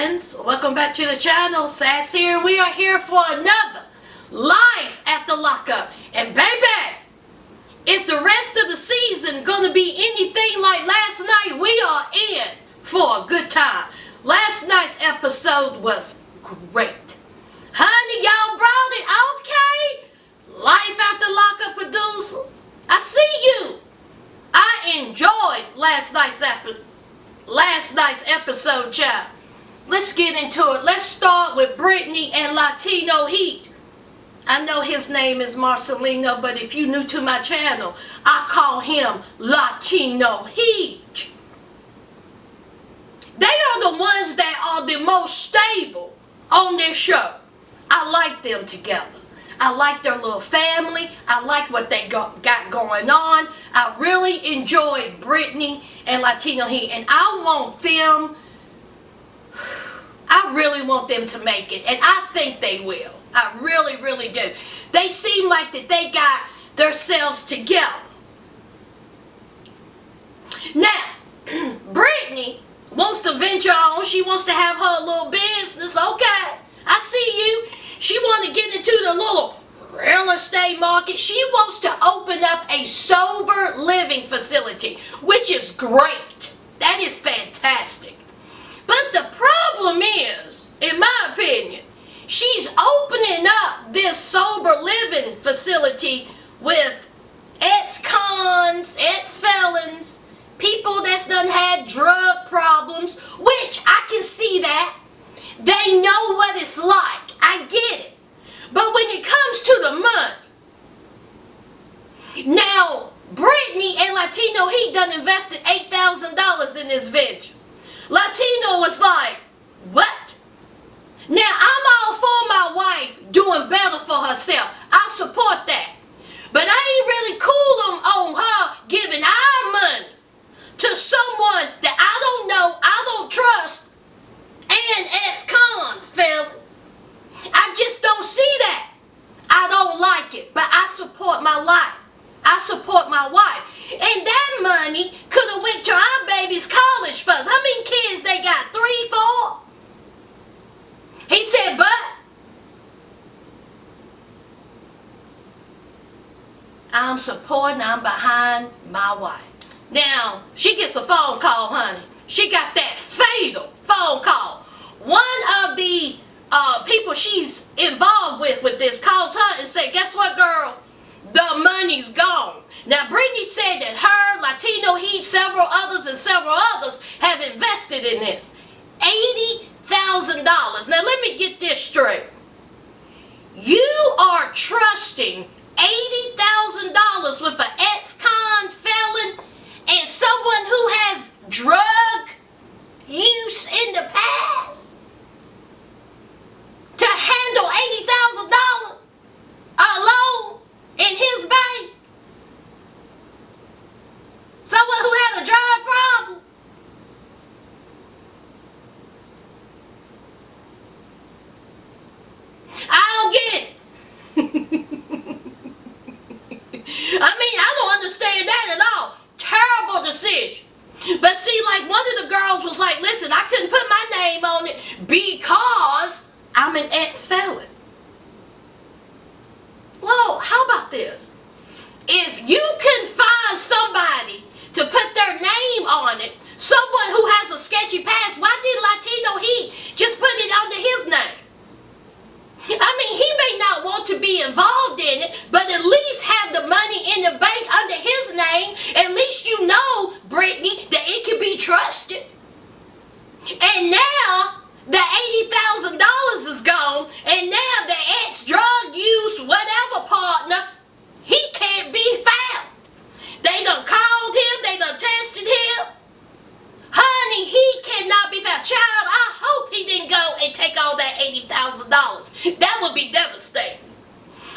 friends, welcome back to the channel. Sass here, and we are here for another live after lockup. And baby, if the rest of the season gonna be anything like last night, we are in for a good time. Last night's episode was great. Honey, y'all brought it. Okay, life after lockup producers, I see you. I enjoyed last night's episode, child. Let's get into it. Let's start with Brittany and Latino Heat. I know his name is Marcelino, but if you're new to my channel, I call him Latino Heat. They are the ones that are the most stable on this show. I like them together. I like their little family. I like what they got going on. I really enjoyed Brittany and Latino Heat, and I really want them to make it, and I think they will. I really, really do. They seem like that they got themselves together. Now, Brittany wants to venture on. She wants to have her little business. Okay, I see you. She wants to get into the little real estate market. She wants to open up a sober living facility, which is great. That is fantastic. But the problem is, in my opinion, she's opening up this sober living facility with ex-cons, ex-felons, people that's done had drug problems, which I can see that. They know what it's like. I get it. But when it comes to the money, now Brittany and Latino Heat done invested $8,000 in this venture. Latino was like, what? Now I'm all for my wife doing better for herself. I support that. But I ain't really cool on her giving our money to someone that I don't know, I don't trust, and ex-cons, fellas. I just don't see that. I don't like it, but I support my life. I support my wife. And that money could have went to our baby's college funds. How many kids they got? 3, 4? He said, but I'm supporting, I'm behind my wife. Now, she gets a phone call, honey. She got that fatal phone call. One of the people she's involved with this calls her and say, guess what, girl? The money's gone. Now, Brittany said that her, Latino Heat, several others have invested in this. $80,000. Now, let me get this straight. You are trusting $80,000 with an ex-con felon and someone who has drug use in the past to handle $80,000 alone in his bank? Someone who has a drug problem? I don't get it. I mean, I don't understand that at all. Terrible decision. But see, like one of the girls was like, listen, I couldn't put my name on it because I'm an ex-felon. Well, how about this? If you can find somebody to put their name on it, someone who has a sketchy past, why did Latino Heat just put it under his name? I mean, he may not want to be involved in it, but at least have the money in the bank under his name. At least you know, Brittany, that it can be trusted. And now the $80,000 is gone, and now the ex-drug use whatever partner, he can't be found. They done called him, they done tested him. Honey, he cannot be found. Child, I hope he didn't go and take all that $80,000. That would be devastating.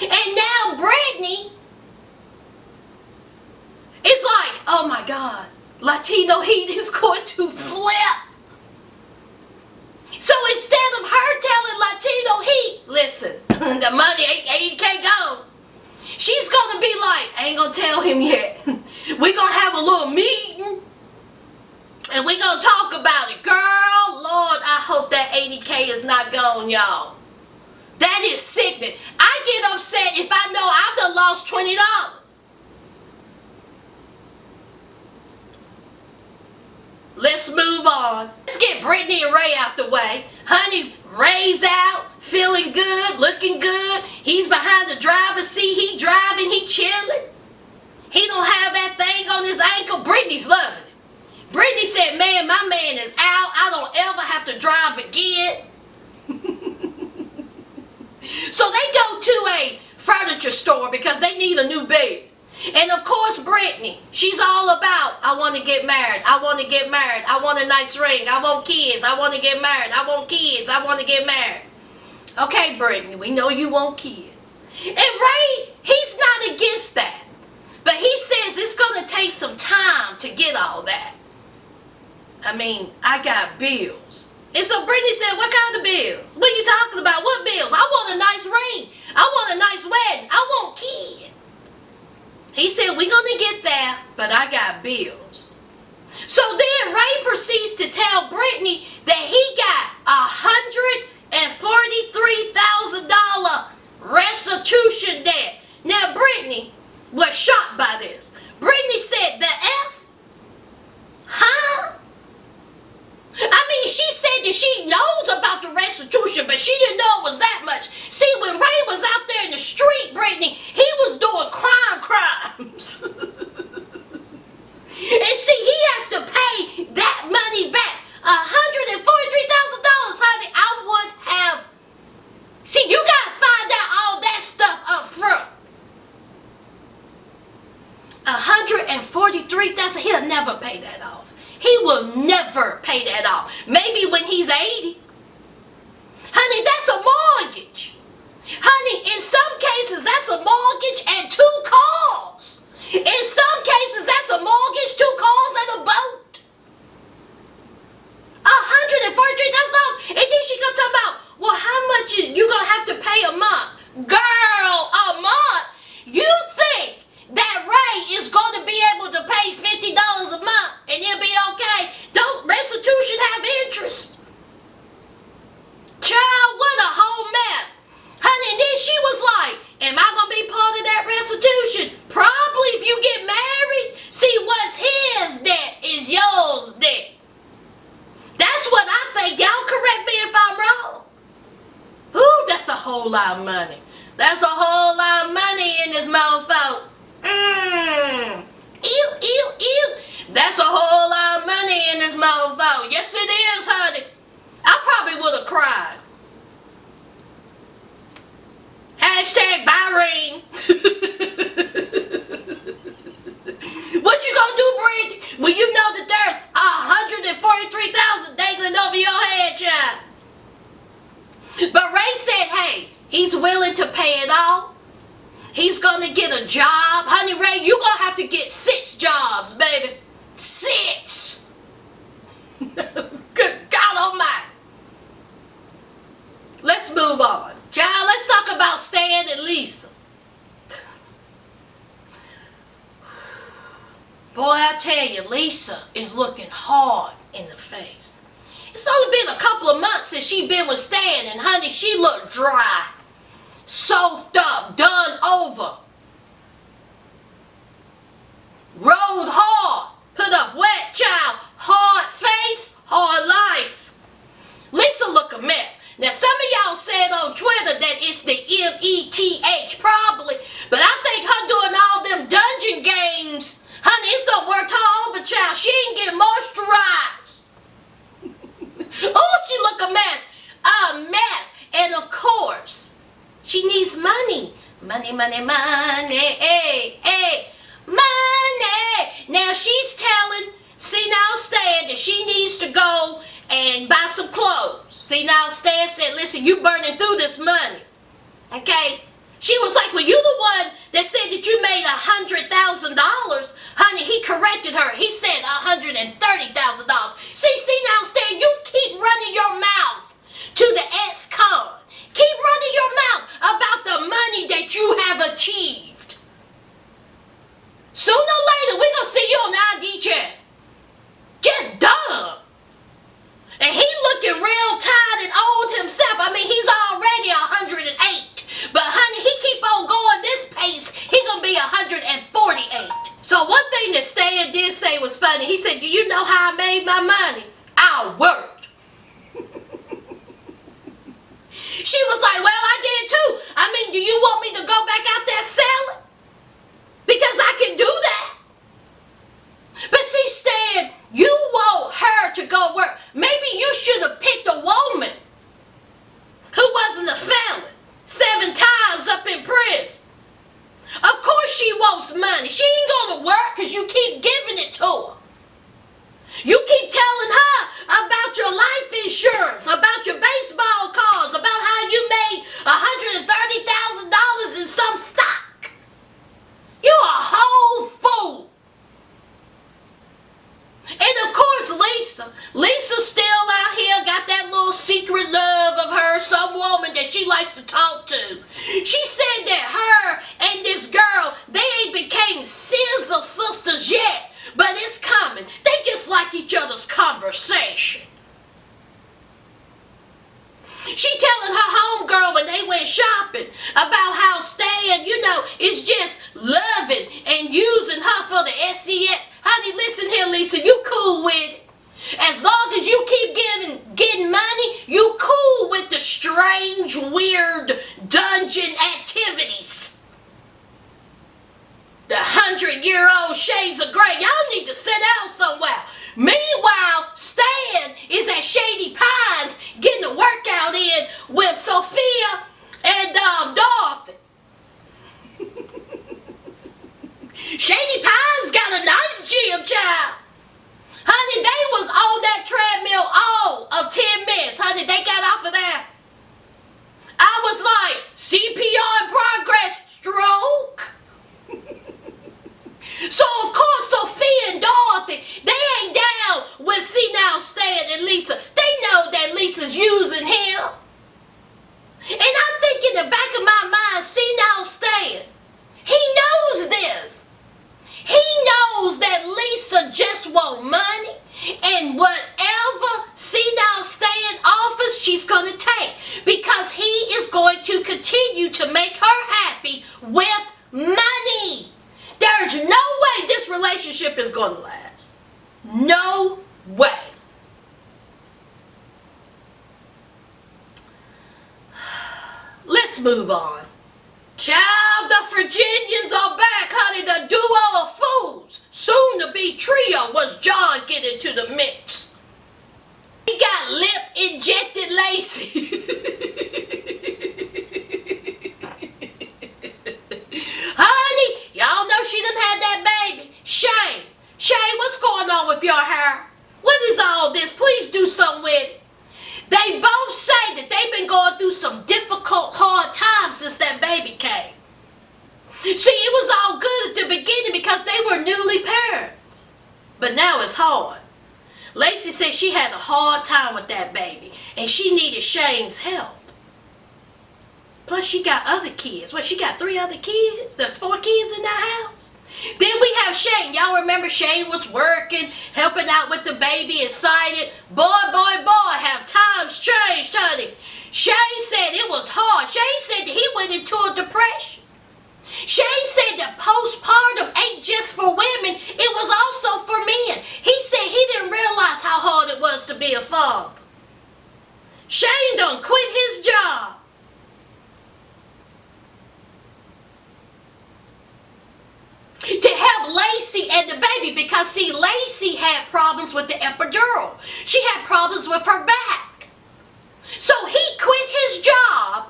And now Brittany is like, oh my God, Latino Heat is going to flip. So instead of her telling Latino Heat, listen, the money ain't 80K gone, she's going to be like, I ain't going to tell him yet. We're going to have a little meeting. And we're going to talk about it. Girl, Lord, I hope that 80K is not gone, y'all. That is sickening. I get upset if I know I've done lost $20. Let's move on. Let's get Brittany and Ray out the way. Honey, Ray's out, feeling good, looking good. He's behind the driver's seat. He driving, he chilling. He don't have that thing on his ankle. Brittany's loving it. Brittany said, man, my man is out. I don't ever have to drive again. So they go to a furniture store because they need a new bed. And of course, Brittany, she's all about, I want to get married. I want to get married. I want a nice ring. I want kids. I want to get married. I want kids. I want to get married. Okay, Brittany, we know you want kids. And Ray, he's not against that. But he says it's going to take some time to get all that. I mean, I got bills. And so Brittany said, what kind of bills? What are you talking about? What bills? I want a nice ring. I want a nice wedding. I want kids. He said, we're going to get there, but I got bills. So then Ray proceeds to tell Brittany that he got $143,000 restitution debt. Now Brittany was shocked by this. Brittany said, the F? Huh? I mean, she said that she knows about the restitution, but she didn't know it was that much. See, when Ray was out there in the street, Brittany, he was doing crimes. And see, he has to pay that money back. $143,000, honey, I would have. See, you got to find out all that stuff up front. $143,000, he'll never pay that off. He will never pay that off. Maybe when he's 80. Honey, that's a mortgage. Honey, in some cases, that's a mortgage and 2 cars. In some cases, that's a mortgage, 2 cars, and a boat. $143,000. And then she comes talk about, well, how much you going to have to pay a month? Girl, a month? You think that Ray is going to be able to pay $50 a month and it'll be okay? Don't restitution have interest? Child, what a whole mess. Honey, and then she was like, am I going to be part of that restitution? Probably if you get married. See, what's his debt is yours debt. That's what I think. Y'all correct me if I'm wrong. Ooh, that's a whole lot of money. That's a whole lot of money in this mofo. Ew, ew, ew. That's a whole lot of money in this mofo. Yes, it is, honey. I probably would have cried. Hashtag buy ring. What you gonna do, Brittany, when you know that there's $143,000 dangling over your head, child? But Ray said, hey, he's willing to pay it off. He's going to get a job. Honey, Ray, you're going to have to get 6 jobs, baby. 6. Good God Almighty. Let's move on. Child, let's talk about Stan and Lisa. Boy, I tell you, Lisa is looking hard in the face. It's only been a couple of months since she's been with Stan, and honey, she looked dry. Soaked up, done over. Rode hard, put up wet, child. Hard face, hard life. Lisa look a mess. Now some of y'all said on Twitter that it's the METH, probably. But I think her doing all them dungeon games, honey, it's done worked her over, child. She ain't get moisturized. Oh, she look a mess. A mess. And of course, she needs money. Money, money, money. Hey, hey, money. Now she's telling senile Stan that she needs to go and buy some clothes. Senile Stan said, listen, you burning through this money. Okay? She was like, well, you the one that said that you made $100,000. Honey, he corrected her. He said $130,000. See, senile Stan, you keep running your mouth to the ex-con. Keep running your mouth about the money that you have achieved. Sooner or later, we're going to see you on the ID check. Just done. just say it was funny. He said, do you know how I made my money? I worked. She was like, well, I did too. I mean, do you want me to go back out there selling? Because I can do that. But see, Stan, you want her to go work. Maybe you should have picked a woman who wasn't a felon 7 times up in prison. Of course she wants money. She ain't gonna work because you keep giving it to her. You keep telling her about your life insurance, about your baseball cards, about how you made $130,000 in some stock. You a whole fool. And of course Lisa's still out here, got that little secret love of her, some woman that she likes to talk to. She said that her and this girl, they ain't became scissor sisters yet, but it's coming. They just like each other's conversation. She telling her homegirl when they went shopping about how Stan, is just loving and using her for the SEX. Honey, listen here, Lisa, you cool with it. As long as you keep getting money, you cool with the strange, weird dungeon activities. The 100-year-old shades of gray. Y'all need to sit down somewhere. Meanwhile, Stan is at Shady Pines getting a workout in with Sophia and Dorothy. Shady Pines got a nice gym, child. Honey, they was on that treadmill all of 10 minutes. Honey, they got off of that. I was like, CPR in progress, stroke. So, of course, Sophia and Dorothy, they ain't down with senile Stan and Lisa. They know that Lisa's using him. And I think in the back of my mind, senile Stan, he knows this. He knows that Lisa just wants money, and whatever senile Stan offers, she's going to take, because he is going to continue to make her happy with money. There's no way this relationship is going to last. No way. Let's move on. Child, the Virginians are back, honey. The duo of fools, soon to be trio, was John getting to the mix. He got lip injected Lacey. Honey, y'all know she done had that baby. Shane, what's going on with your hair? What is all this? Please do something with it. They both say that they've been going through some difficult, hard times since that baby came. See, it was all good at the beginning because they were newly parents. But now it's hard. Lacey said she had a hard time with that baby, and she needed Shane's help. Plus, she got other kids. What, she got 3 other kids? There's 4 kids in that house. Then we have Shane. Y'all remember Shane was working, helping out with the baby, excited. Boy, have times changed, honey. Shane said it was hard. Shane said that he went into a depression. Shane said that postpartum ain't just for women, it was also for men. He said he didn't realize how hard it was to be a father. Shane done quit his job. To help Lacey and the baby, because see, Lacey had problems with the epidural. She had problems with her back. So he quit his job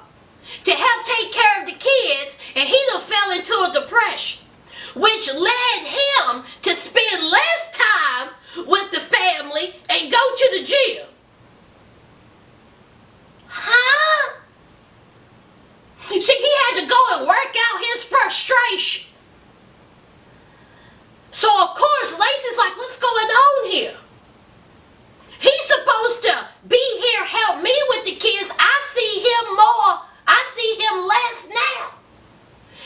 to help take care of the kids, and he done fell into a depression, which led him to spend less time with the family and go to the gym. Huh? See, he had to go and work out his frustration. So, of course, Lacey's like, what's going on here? He's supposed to be here, help me with the kids. I see him more. I see him less now.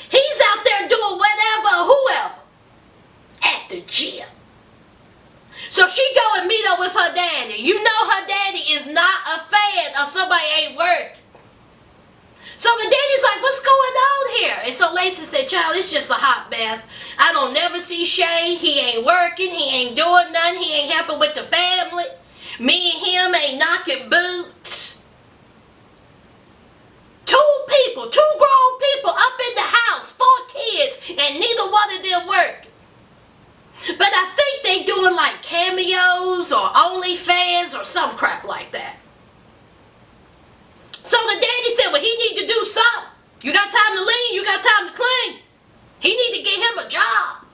He's out there doing whatever, whoever, at the gym. So she go and meet up with her daddy. You know her daddy is not a fan of somebody ain't working. So the daddy's like, what's going on here? And so Lacey said, child, it's just a hot mess. I don't never see Shane. He ain't working. He ain't doing nothing. He ain't helping with the family. Me and him ain't knocking boots. Two grown people up in the house, 4 kids, and neither one of them working. But I think they doing like cameos or OnlyFans or some crap like that. So the daddy said, well, he need to do something. You got time to lean, you got time to clean. He need to get him a job.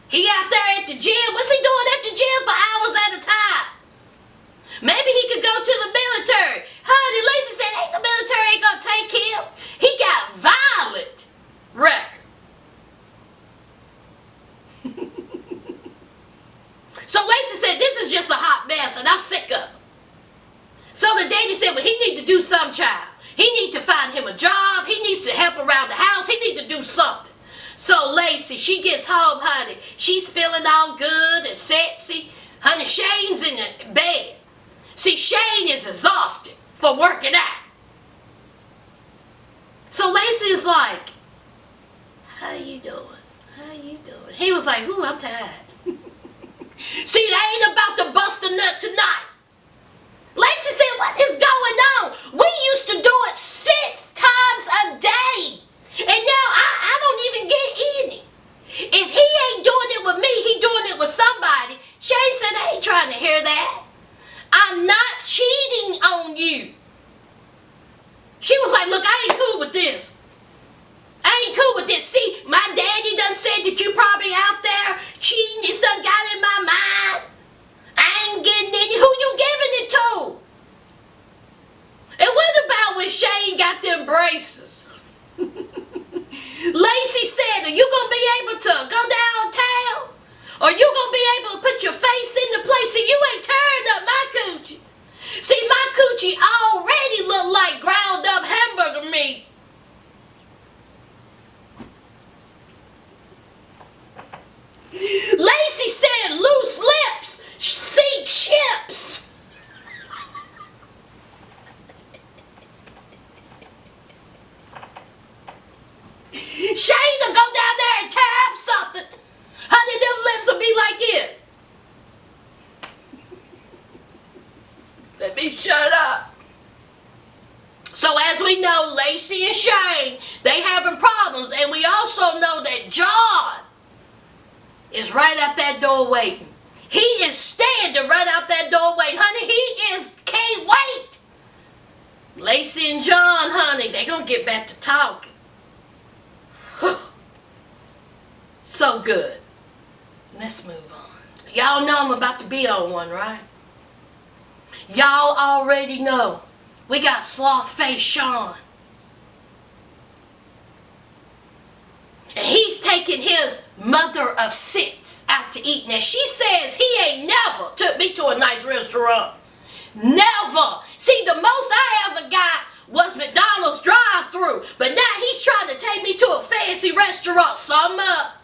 He out there at the gym. What's he doing at the gym for hours at a time? Maybe he could go to the military. Honey, Lacey said, hey, the military ain't gonna take him. He got violent record. So Lacey said, this is just a hot mess and I'm sick of it. So the daddy said, well, he need to do some, child. He need to find him a job. He needs to help around the house. He need to do something. So Lacey, she gets home, honey. She's feeling all good and sexy. Honey, Shane's in the bed. See, Shane is exhausted for working out. So Lacey is like, how you doing? How you doing? He was like, ooh, I'm tired. See, I ain't about to bust a nut tonight. Lacey said, what is going on? We used to do it 6 times a day. And now I don't even get any. If he ain't doing it with me, he doing it with somebody. Shane said, I ain't trying to hear that. I'm not cheating on you. She was like, look, I ain't cool with this. I ain't cool with this. See, my daddy done said that you probably out there cheating. It's done got in my mind. I ain't getting any. Who you giving it to? And what about when Shane got them braces? Lacey said, are you going to be able to go downtown? Or you going to be able to put your face in the place so you ain't tearing up my coochie? See, my coochie already look like ground up hamburger meat. Lacey said, loose lips sink ships. Shane to go down there and tear up something. Honey, them lips will be like it. Let me shut up. So as we know, Lacey and Shane, they having problems. And we also know that John is right out that door waiting. He is standing right out that door waiting. Honey, he is, can't wait. Lacey and John, honey, they gonna get back to talking. So good. Let's move on. Y'all know I'm about to be on one, right? Y'all already know. We got Sloth-Faced Sean. And he's taking his mother of 6 out to eat. Now she says he ain't never took me to a nice restaurant. Never. See, the most I ever got was McDonald's drive-thru. But now he's trying to take me to a fancy restaurant. Sum up.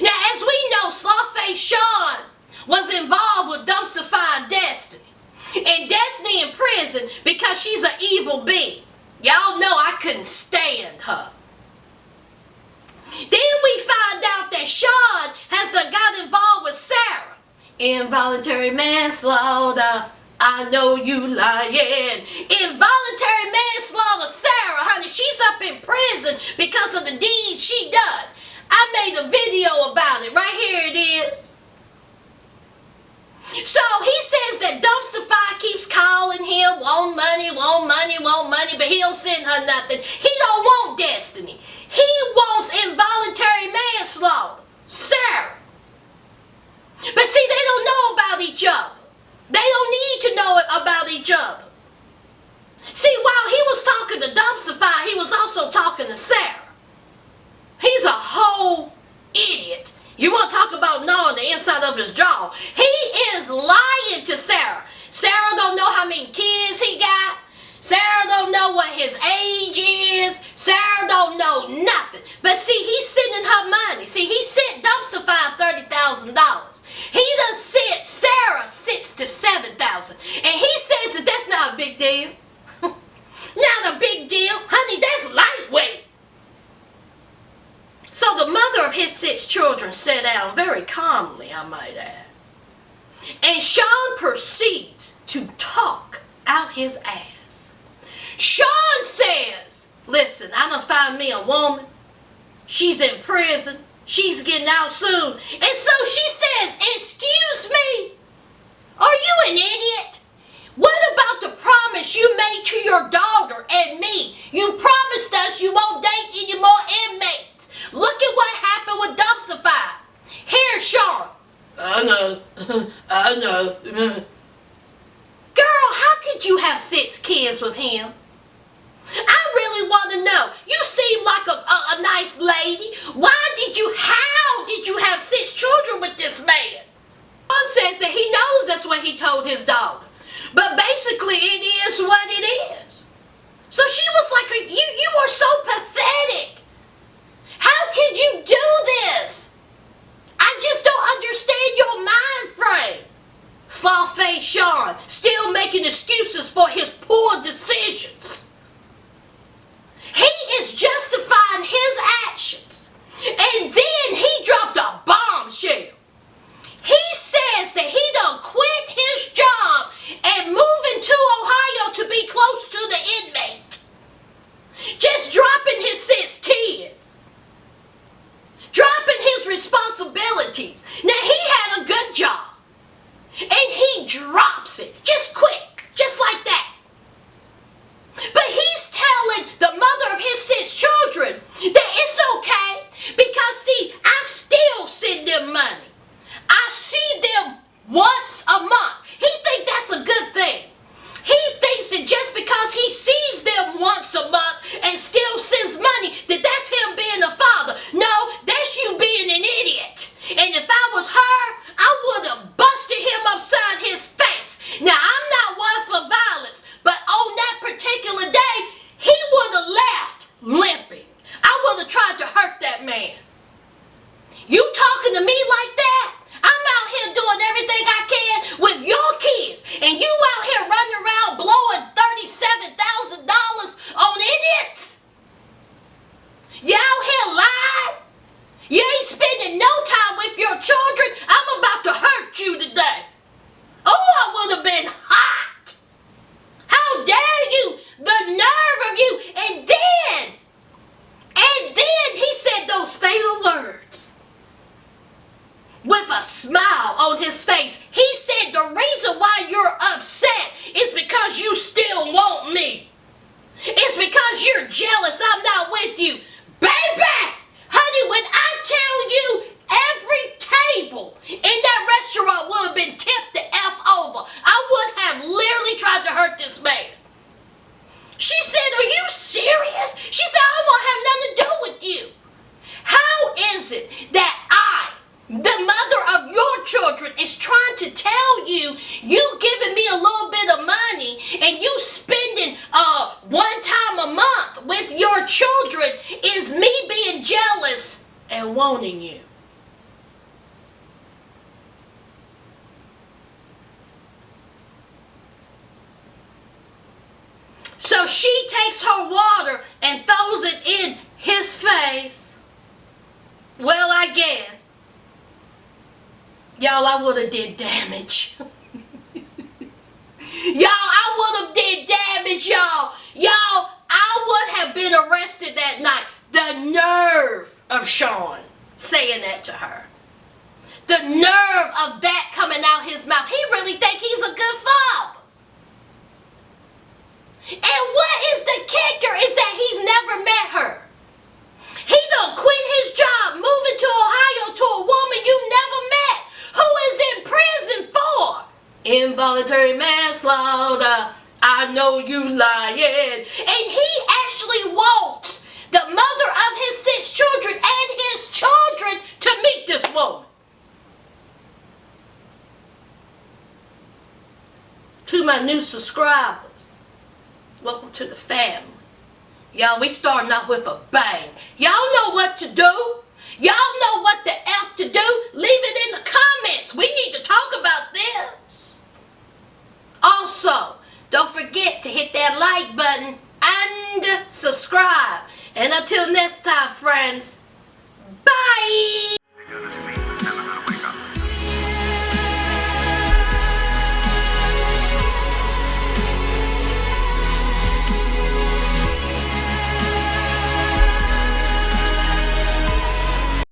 Now, as we know, Sloth-Faced Sean was involved with dumpsifying Destiny. And Destiny in prison because she's an evil being. Y'all know I couldn't stand her. Then we find out that Sean has got involved with Sarah. Involuntary manslaughter. I know you lying. Involuntary manslaughter, Sarah, honey. She's up in prison because of the deed she done. I made a video about it. Right here it is. So he says that Dumpsify keeps calling him, want money, want money, want money, but he don't send her nothing. He don't want Destiny. He wants involuntary manslaughter, Sarah. But see, they don't know about each other. They don't need to know about each other. See, while he was talking to Dumpsify, he was also talking to Sarah. He's a whole idiot. You want to talk about knowing the inside of his jaw. He is lying to Sarah. Sarah don't know how many kids he got. Sarah don't know what his age is. Sarah don't know nothing. But see, he's sending her money. See, he sent Dumpsify $30,000. He done sent Sarah $6,000 to $7,000. And he says that that's not a big deal. Now the big deal. Honey, that's lightweight. So the mother of his 6 children sat down very calmly, I might add. And Sean proceeds to talk out his ass. Sean says, listen, I done found me a woman. She's in prison. She's getting out soon. And so she says, excuse me, are you an idiot? What about the promise you made to your daughter and me? You promised us you won't date any more inmates. Look at what happened with Dumpster Fire. Here's Sean. I know. Girl, how could you have 6 kids with him? I really want to know. You seem like a nice lady. How did you have 6 children with this man? Sean says that he knows that's what he told his daughter. But basically it is what it is. So she was like, you are so pathetic. How could you do this? I just don't understand your mind frame. Sloth-faced Sean, still making excuses for his poor decisions. He is justifying his actions. And then he dropped a bombshell. He says that he done quit his job and moving to Ohio to be close to the inmate. Just dropping his 6 kids. Dropping his responsibilities. Now he had a good job. And he drops it. Just quick. Just like that. But he's telling the mother of his 6 children that it's okay. Because see, I still send them money. I see them once a month. He thinks that's a good thing. He thinks that just because he sees them once a month and still sends money, that that's him being a father. No, that's you being an idiot. And if I was her, I would have busted him upside his face. Now, I'm not one for violence, but on that particular day, he would have left limping. I would have tried to hurt that man. You talking to me like that? I'm out here doing everything I can with your kids. And you out here running around blowing $37,000 on idiots. You out here lying. You ain't spending no time with your children. I'm about to hurt you today. Oh, I would have been hot. How dare you? The nerve of you. And then he said those fatal words. With a smile on his face, he said the reason why you're upset is because you still want me. It's because you're jealous I'm not with you. Baby, honey, when I tell you every table in that restaurant would have been tipped the F over, I would have literally tried to hurt this man. She said, are you serious? She said, I don't want to have nothing to do with you. How is it that the mother of your children is trying to tell you, you giving me a little bit of money and you spending one time a month with your children is me being jealous and wanting you? So she takes her water and throws it in his face. Well, I guess. Y'all, I would have did damage. Y'all, I would have did damage, y'all. Y'all, I would have been arrested that night. The nerve of Sean saying that to her. The nerve of that coming out his mouth. He really think he's a good father. And what is the kicker is that he's never met her. He done quit his job, moving to Ohio to a woman you never met, who is in prison for involuntary manslaughter. I know you lying. And he actually wants the mother of his 6 children and his children to meet this woman. To my new subscribers, welcome to the family. Y'all, we starting off with a bang. Y'all know what to do. Y'all know what the F to do. Leave it in the comments. We need to talk about this. Also, don't forget to hit that like button and subscribe. And until next time, friends, bye!